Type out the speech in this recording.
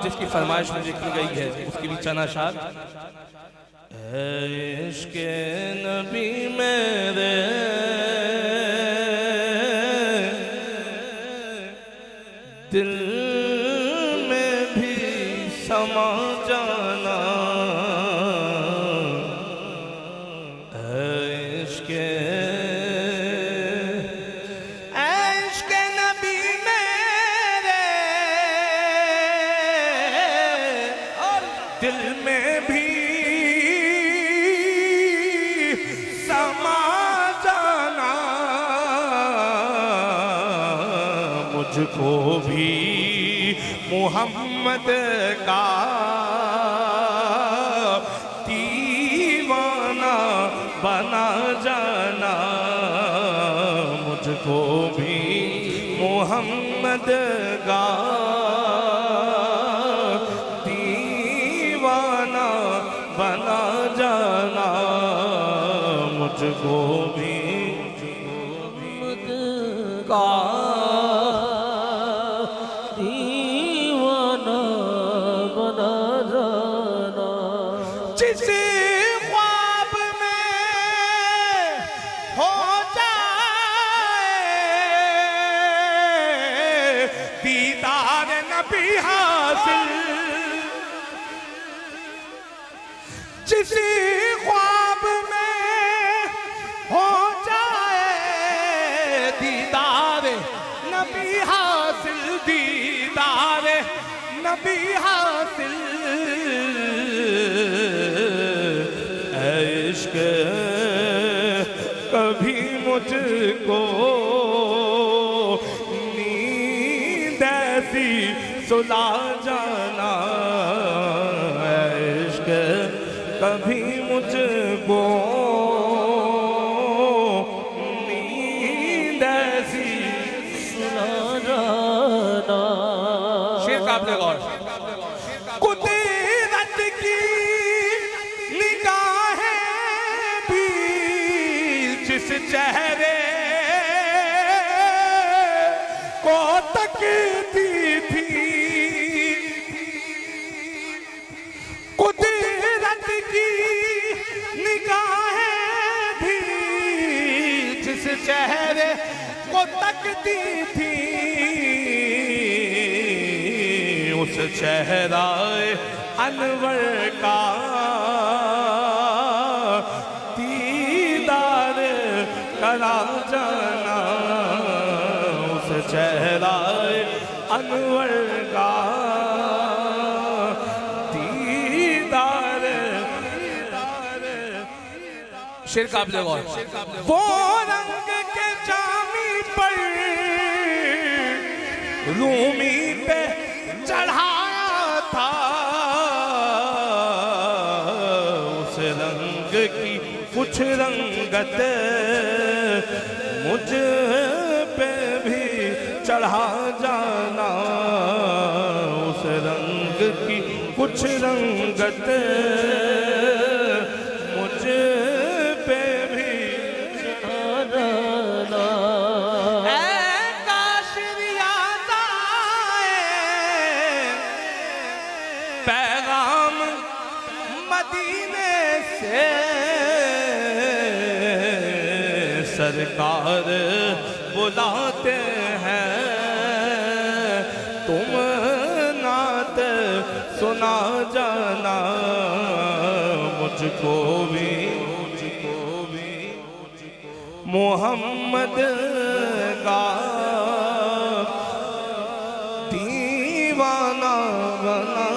जिसकी फरमाइश मुझे की गई है उसकी भी चना शाद। इश्क़े नबी मेरे दिल में भी समा जाना, इश्क़े नबी मेरे दिल में भी समा जाना, मुझको भी मोहम्मद का दीवाना बना जाना, मुझको भी मोहम्मद का दीवाना बना जाना, मुझको भी मोहम्मद का दीवाना बना जाना। जिस ख्वाब में हो जाए दीदार नबी हासिल, जिस ख्वाब में हो जाए दीदार नबी हासिल, दीदार नबी हासिल, इश्क़ कभी मुझको नींद ऐसी सुला जाना, इश्क़ कभी मुझको नींद ऐसी सुला जाना। शेर का आपने गौर, कुदरत की निगाहें भी जिस चेहरे को तकती थी, कुदरत की निगाहें भी जिस चेहरे को तकती थी, उस चेहराए अनवर का दीदार करा जाना, उस चेहराए अनवर का दीदार। शेर काबिल गौर, वो रंग के जामी पर रूमी पे चढ़ाया था, उस रंग की कुछ रंगत मुझ पे भी चढ़ा जाना, उस रंग की कुछ रंगत मुझ पे भी चढ़ा जाना। पैगाम मदीने से सरकार बुलाते हैं, तुम नात सुना जाना, मुझको भी मोहम्मद का दीवाना बना